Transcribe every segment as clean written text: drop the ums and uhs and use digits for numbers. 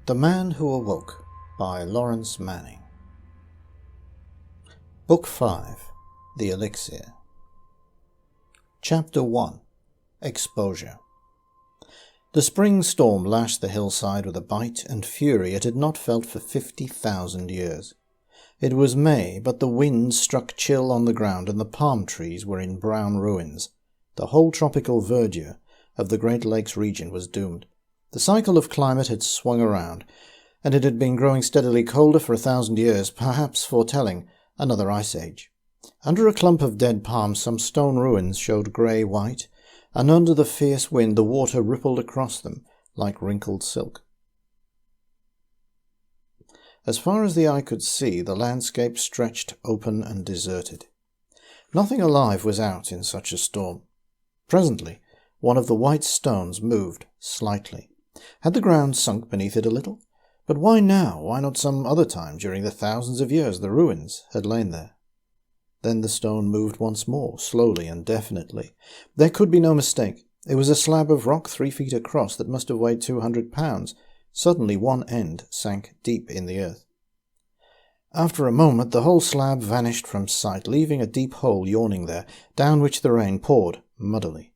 The Man Who Awoke by Lawrence Manning. Book 5. The Elixir. Chapter 1. Exposure. The spring storm lashed the hillside with a bite and fury it had not felt for 50,000 years. It was May, but the wind struck chill on the ground and the palm trees were in brown ruins. The whole tropical verdure of the Great Lakes region was doomed. The cycle of climate had swung around, and it had been growing steadily colder for 1,000 years, perhaps foretelling another ice age. Under a clump of dead palms some stone ruins showed grey-white, and under the fierce wind the water rippled across them like wrinkled silk. As far as the eye could see, the landscape stretched open and deserted. Nothing alive was out in such a storm. Presently, one of the white stones moved slightly. Had the ground sunk beneath it a little? But why now? Why not some other time during the thousands of years the ruins had lain there? Then the stone moved once more, slowly and definitely. There could be no mistake. It was a slab of rock 3 feet across that must have weighed 200 pounds. Suddenly one end sank deep in the earth. After a moment the whole slab vanished from sight, leaving a deep hole yawning there, down which the rain poured muddily.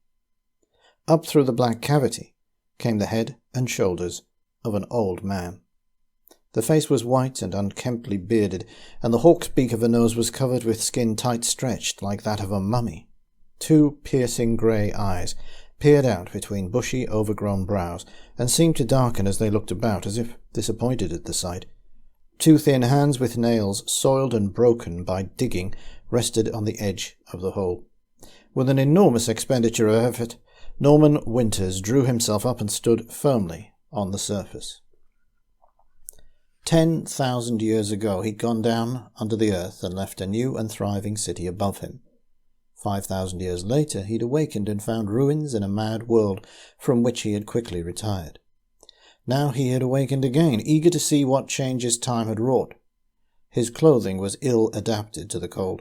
Up through the black cavity came the head and shoulders of an old man. The face was white and unkemptly bearded, and the hawk's beak of a nose was covered with skin tight stretched like that of a mummy. 2 piercing grey eyes peered out between bushy, overgrown brows, and seemed to darken as they looked about, as if disappointed at the sight. 2 thin hands with nails, soiled and broken by digging, rested on the edge of the hole. With an enormous expenditure of effort, Norman Winters drew himself up and stood firmly on the surface. 10,000 years ago he'd gone down under the earth and left a new and thriving city above him. 5,000 years later he'd awakened and found ruins in a mad world from which he had quickly retired. Now he had awakened again, eager to see what changes time had wrought. His clothing was ill adapted to the cold.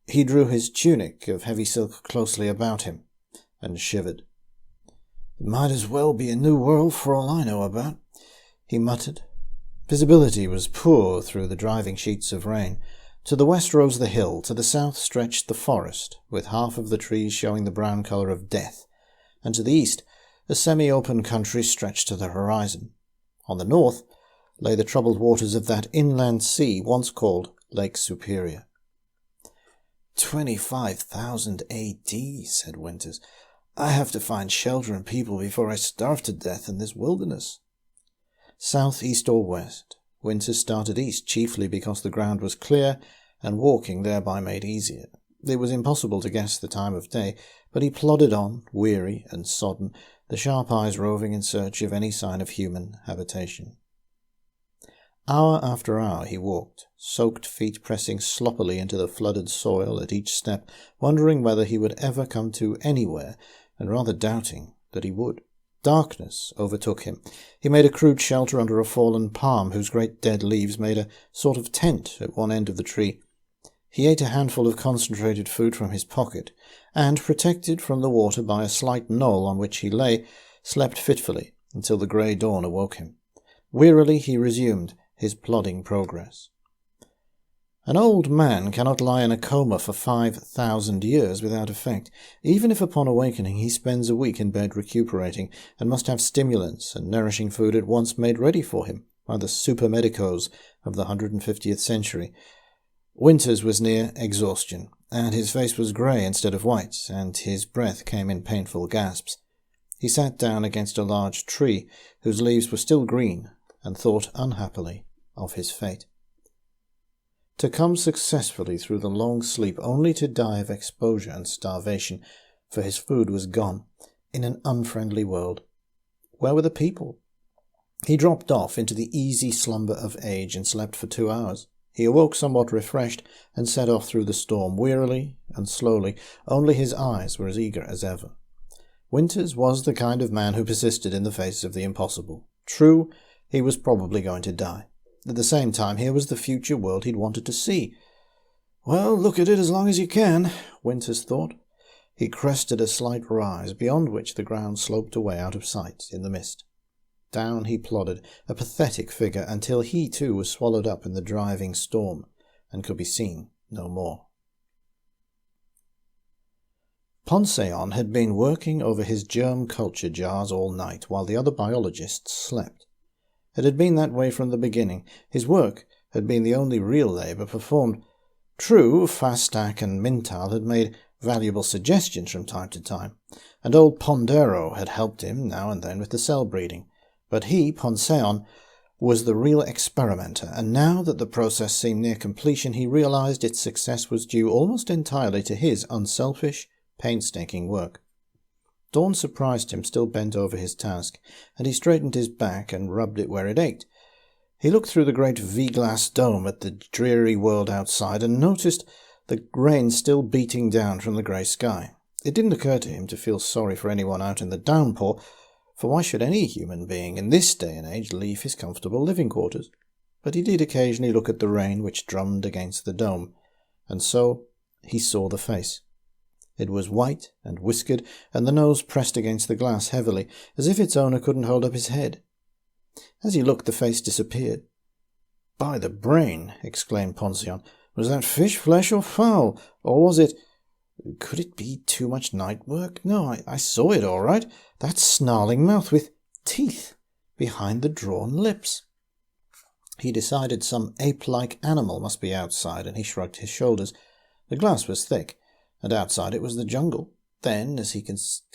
He drew his tunic of heavy silk closely about him, and shivered. "It might as well be a new world for all I know about," he muttered. Visibility was poor through the driving sheets of rain. To the west rose the hill, to the south stretched the forest, with half of the trees showing the brown colour of death, and to the east a semi-open country stretched to the horizon. On the north lay the troubled waters of that inland sea once called Lake Superior. 25,000 A.D., said Winters. I have to find shelter and people before I starve to death in this wilderness. South, east or west, Winters started east, chiefly because the ground was clear and walking thereby made easier. It was impossible to guess the time of day, but he plodded on, weary and sodden, the sharp eyes roving in search of any sign of human habitation. Hour after hour he walked, soaked feet pressing sloppily into the flooded soil at each step, wondering whether he would ever come to anywhere, and rather doubting that he would. Darkness overtook him. He made a crude shelter under a fallen palm whose great dead leaves made a sort of tent at one end of the tree. He ate a handful of concentrated food from his pocket, and, protected from the water by a slight knoll on which he lay, slept fitfully until the grey dawn awoke him. Wearily he resumed his plodding progress. An old man cannot lie in a coma for 5,000 years without effect, even if upon awakening he spends a week in bed recuperating, and must have stimulants and nourishing food at once made ready for him by the supermedicos of the 150th century. Winters was near exhaustion, and his face was grey instead of white, and his breath came in painful gasps. He sat down against a large tree, whose leaves were still green, and thought unhappily of his fate. To come successfully through the long sleep only to die of exposure and starvation, for his food was gone, in an unfriendly world. Where were the people? He dropped off into the easy slumber of age and slept for 2 hours. He awoke somewhat refreshed and set off through the storm, wearily and slowly, only his eyes were as eager as ever. Winters was the kind of man who persisted in the face of the impossible. True, he was probably going to die. At the same time, here was the future world he'd wanted to see. Well, look at it as long as you can, Winters thought. He crested a slight rise, beyond which the ground sloped away out of sight in the mist. Down he plodded, a pathetic figure, until he too was swallowed up in the driving storm, and could be seen no more. Ponceon had been working over his germ culture jars all night, while the other biologists slept. It had been that way from the beginning. His work had been the only real labour performed. True, Fastak and Mintal had made valuable suggestions from time to time, and old Pondero had helped him now and then with the cell breeding. But he, Ponceon, was the real experimenter, and now that the process seemed near completion, he realized its success was due almost entirely to his unselfish, painstaking work. Dawn surprised him, still bent over his task, and he straightened his back and rubbed it where it ached. He looked through the great V-glass dome at the dreary world outside and noticed the rain still beating down from the grey sky. It didn't occur to him to feel sorry for anyone out in the downpour, for why should any human being in this day and age leave his comfortable living quarters? But he did occasionally look at the rain which drummed against the dome, and so he saw the face. It was white and whiskered, and the nose pressed against the glass heavily, as if its owner couldn't hold up his head. As he looked, the face disappeared. "By the brain!" exclaimed Ponceon. "Was that fish, flesh, or fowl? Or was it... Could it be too much night work? No, I saw it all right. That snarling mouth with teeth behind the drawn lips." He decided some ape-like animal must be outside, and he shrugged his shoulders. The glass was thick, and outside it was the jungle. Then, as he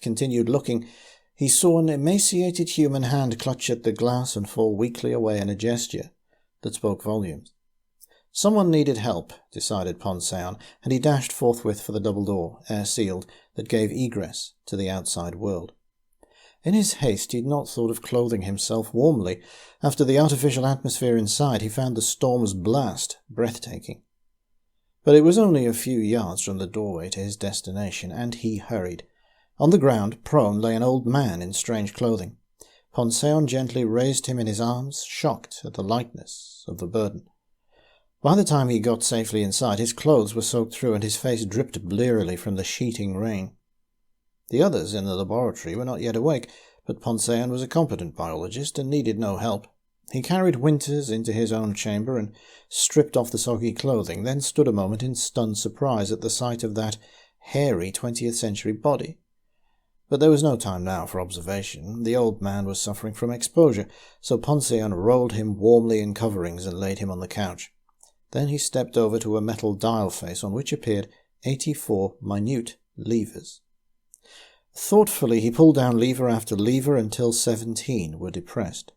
continued looking, he saw an emaciated human hand clutch at the glass and fall weakly away in a gesture that spoke volumes. Someone needed help, decided Ponceon, and he dashed forthwith for the double door, air-sealed, that gave egress to the outside world. In his haste he had not thought of clothing himself warmly. After the artificial atmosphere inside, he found the storm's blast breathtaking. But it was only a few yards from the doorway to his destination, and he hurried. On the ground, prone, lay an old man in strange clothing. Ponceon gently raised him in his arms, shocked at the lightness of the burden. By the time he got safely inside, his clothes were soaked through and his face dripped blearily from the sheeting rain. The others in the laboratory were not yet awake, but Ponceon was a competent biologist and needed no help. He carried Winters into his own chamber and stripped off the soggy clothing, then stood a moment in stunned surprise at the sight of that hairy 20th century body. But there was no time now for observation. The old man was suffering from exposure, so Ponceon rolled him warmly in coverings and laid him on the couch. Then he stepped over to a metal dial face on which appeared 84 minute levers. Thoughtfully he pulled down lever after lever until 17 were depressed.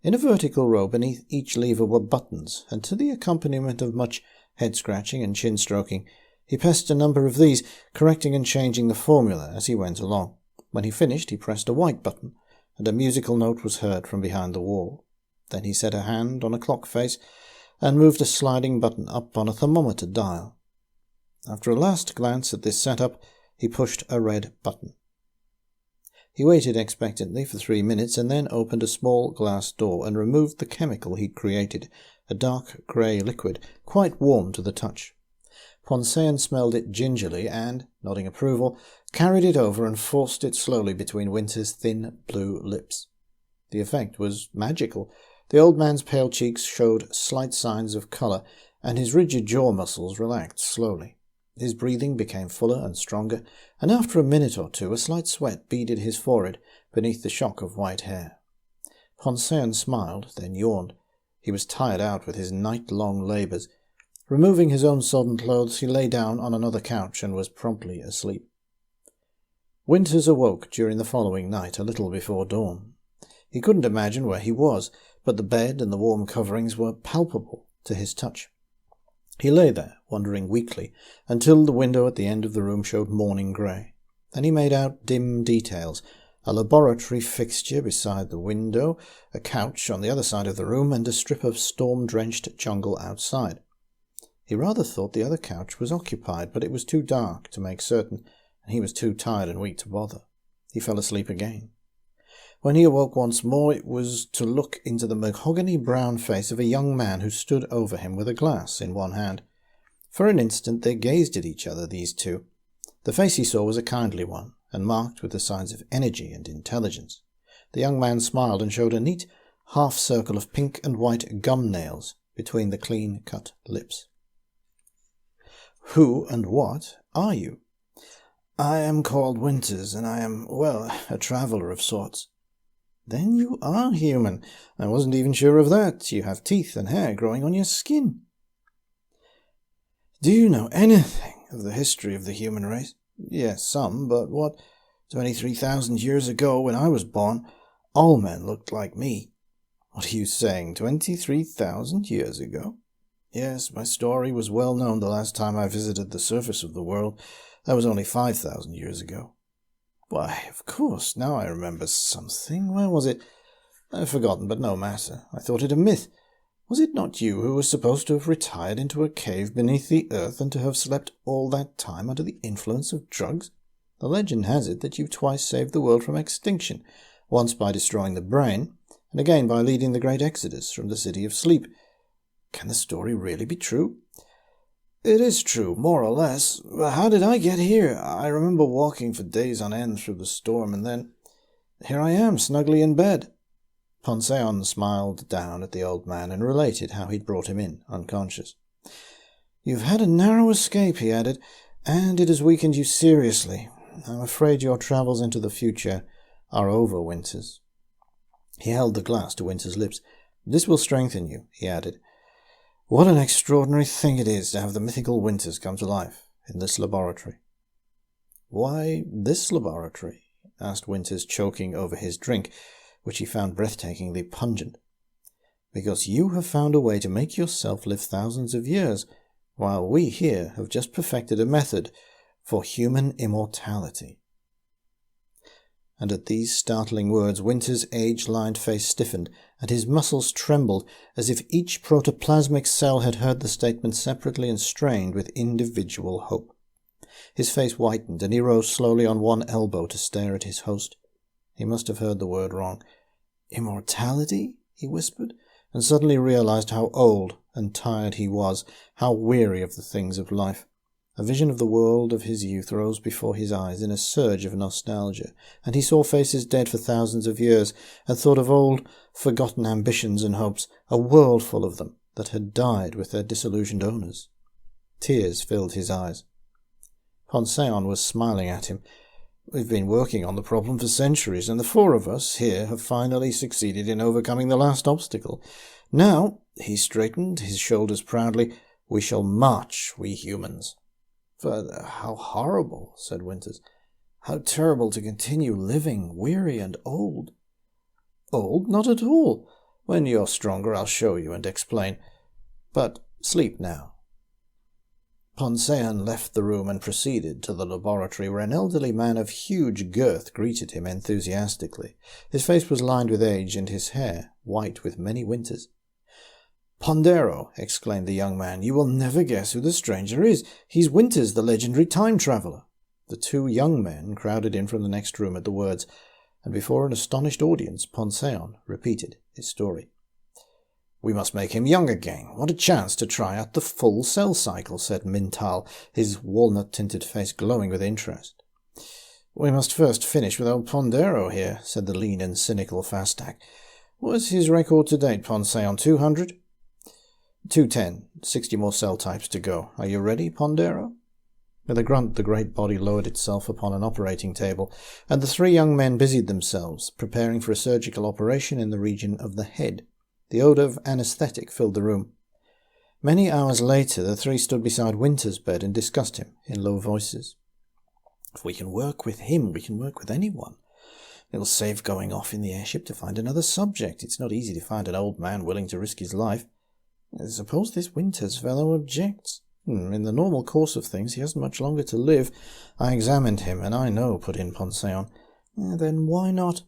In a vertical row beneath each lever were buttons, and to the accompaniment of much head-scratching and chin-stroking, he pressed a number of these, correcting and changing the formula as he went along. When he finished, he pressed a white button, and a musical note was heard from behind the wall. Then he set a hand on a clock face and moved a sliding button up on a thermometer dial. After a last glance at this setup, he pushed a red button. He waited expectantly for 3 minutes and then opened a small glass door and removed the chemical he'd created, a dark grey liquid, quite warm to the touch. Ponceon smelled it gingerly and, nodding approval, carried it over and forced it slowly between Winter's thin blue lips. The effect was magical. The old man's pale cheeks showed slight signs of colour, and his rigid jaw muscles relaxed slowly. His breathing became fuller and stronger, and after a minute or two a slight sweat beaded his forehead beneath the shock of white hair. Ponceon smiled, then yawned. He was tired out with his night-long labours. Removing his own sodden clothes, he lay down on another couch and was promptly asleep. Winters awoke during the following night, a little before dawn. He couldn't imagine where he was, but the bed and the warm coverings were palpable to his touch. He lay there, wondering weakly, until the window at the end of the room showed morning grey. Then he made out dim details, a laboratory fixture beside the window, a couch on the other side of the room, and a strip of storm-drenched jungle outside. He rather thought the other couch was occupied, but it was too dark to make certain, and he was too tired and weak to bother. He fell asleep again. When he awoke once more, it was to look into the mahogany-brown face of a young man who stood over him with a glass in one hand. For an instant they gazed at each other, these two. The face he saw was a kindly one, and marked with the signs of energy and intelligence. The young man smiled and showed a neat half-circle of pink and white gum nails between the clean-cut lips. "Who and what are you?" "I am called Winters, and I am, well, a traveller of sorts." "Then you are human. I wasn't even sure of that. You have teeth and hair growing on your skin." "Do you know anything of the history of the human race?" "Yes, some, but what? 23,000 years ago, when I was born, all men looked like me." "What are you saying, 23,000 years ago?" "Yes, my story was well known the last time I visited the surface of the world. That was only 5,000 years ago." "Why, of course, now I remember something. Where was it? I've forgotten, but no matter. I thought it a myth. Was it not you who was supposed to have retired into a cave beneath the earth and to have slept all that time under the influence of drugs? The legend has it that you twice saved the world from extinction, once by destroying the brain, and again by leading the great exodus from the city of sleep. Can the story really be true?" "It is true, more or less. But how did I get here? I remember walking for days on end through the storm, and then here I am, snugly in bed." Ponceon smiled down at the old man and related how he'd brought him in, unconscious. "You've had a narrow escape," he added, "and it has weakened you seriously. I'm afraid your travels into the future are over, Winters." He held the glass to Winter's lips. "This will strengthen you," he added. "What an extraordinary thing it is to have the mythical Winters come to life in this laboratory." "Why this laboratory?" asked Winters, choking over his drink, which he found breathtakingly pungent. "Because you have found a way to make yourself live thousands of years, while we here have just perfected a method for human immortality." And at these startling words, Winter's age-lined face stiffened, and his muscles trembled, as if each protoplasmic cell had heard the statement separately and strained with individual hope. His face whitened, and he rose slowly on one elbow to stare at his host. He must have heard the word wrong. "Immortality?" he whispered, and suddenly realized how old and tired he was, how weary of the things of life. A vision of the world of his youth rose before his eyes in a surge of nostalgia, and he saw faces dead for thousands of years, and thought of old, forgotten ambitions and hopes, a world full of them that had died with their disillusioned owners. Tears filled his eyes. Ponceon was smiling at him. "We've been working on the problem for centuries, and the four of us here have finally succeeded in overcoming the last obstacle. Now," he straightened his shoulders proudly, "we shall march, we humans." "But how horrible," said Winters. "How terrible to continue living, weary and old." "Old? Not at all. When you're stronger, I'll show you and explain. But sleep now." Ponceon left the room and proceeded to the laboratory, where an elderly man of huge girth greeted him enthusiastically. His face was lined with age, and his hair white with many winters. "Pondero!" exclaimed the young man. "You will never guess who the stranger is. He's Winters, the legendary time-traveller." The two young men crowded in from the next room at the words, and before an astonished audience, Ponceon repeated his story. "We must make him young again. What a chance to try out the full cell cycle," said Mintal, his walnut-tinted face glowing with interest. "We must first finish with old Pondero here," said the lean and cynical Fastak. "What's his record to date, Ponceon? 200? 210. 60 more cell types to go. Are you ready, Pondero?" With a grunt, the great body lowered itself upon an operating table, and the three young men busied themselves, preparing for a surgical operation in the region of the head. The odour of anaesthetic filled the room. Many hours later, the three stood beside Winter's bed and discussed him in low voices. "If we can work with him, we can work with anyone. It'll save going off in the airship to find another subject. It's not easy to find an old man willing to risk his life. Suppose this Winters fellow objects. In the normal course of things, he hasn't much longer to live. I examined him, and I know," put in Ponceon. "Then why not?"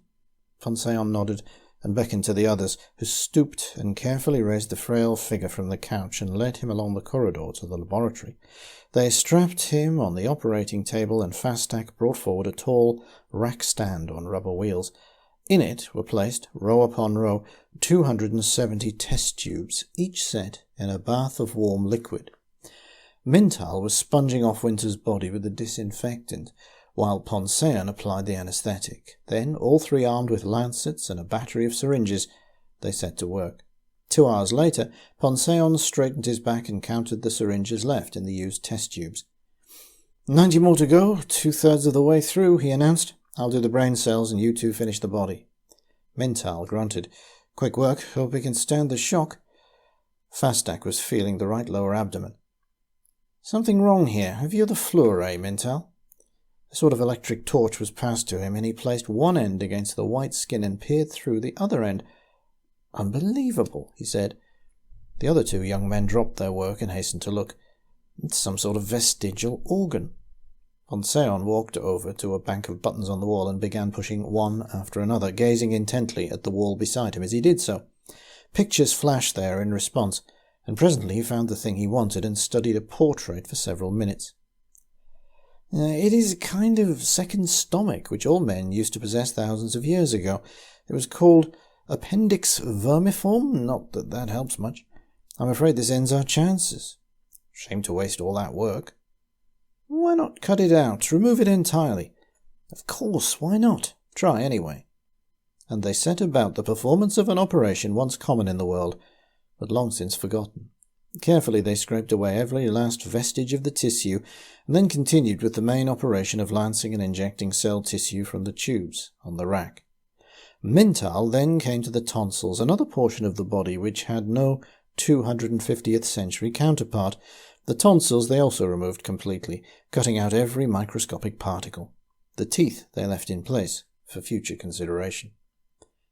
Ponceon nodded and beckoned to the others, who stooped and carefully raised the frail figure from the couch and led him along the corridor to the laboratory. They strapped him on the operating table, and Fastak brought forward a tall rack stand on rubber wheels. In it were placed, row upon row, 270 test tubes, each set in a bath of warm liquid. Mintal was sponging off Winter's body with the disinfectant, while Ponceon applied the anaesthetic. Then, all three armed with lancets and a battery of syringes, they set to work. 2 hours later, Ponceon straightened his back and counted the syringes left in the used test tubes. 90 more to go, 2/3 of the way through, he announced. I'll do the brain cells and you two finish the body. Mintal grunted. Quick work, hope he can stand the shock. Fastak was feeling the right lower abdomen. Something wrong here. Have you the fluor, Mintal? A sort of electric torch was passed to him, and he placed one end against the white skin and peered through the other end. Unbelievable, he said. The other two young men dropped their work and hastened to look. It's some sort of vestigial organ. Ponceon walked over to a bank of buttons on the wall and began pushing one after another, gazing intently at the wall beside him as he did so. Pictures flashed there in response, and presently he found the thing he wanted and studied a portrait for several minutes. It is a kind of second stomach which all men used to possess thousands of years ago. It was called appendix vermiform, not that that helps much. I'm afraid this ends our chances. Shame to waste all that work. Why not cut it out, remove it entirely? Of course, why not? Try anyway. And they set about the performance of an operation once common in the world, but long since forgotten. Carefully they scraped away every last vestige of the tissue, and then continued with the main operation of lancing and injecting cell tissue from the tubes on the rack. Mintal then came to the tonsils, another portion of the body which had no 250th century counterpart. The tonsils they also removed completely, cutting out every microscopic particle. The teeth they left in place for future consideration.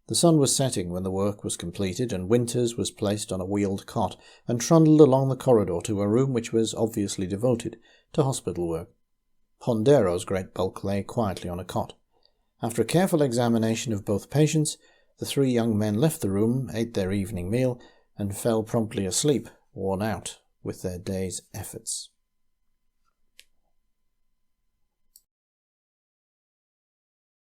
The sun was setting when the work was completed, and Winters was placed on a wheeled cot and trundled along the corridor to a room which was obviously devoted to hospital work. Pondero's great bulk lay quietly on a cot. After a careful examination of both patients, the three young men left the room, ate their evening meal, and fell promptly asleep, worn out with their day's efforts.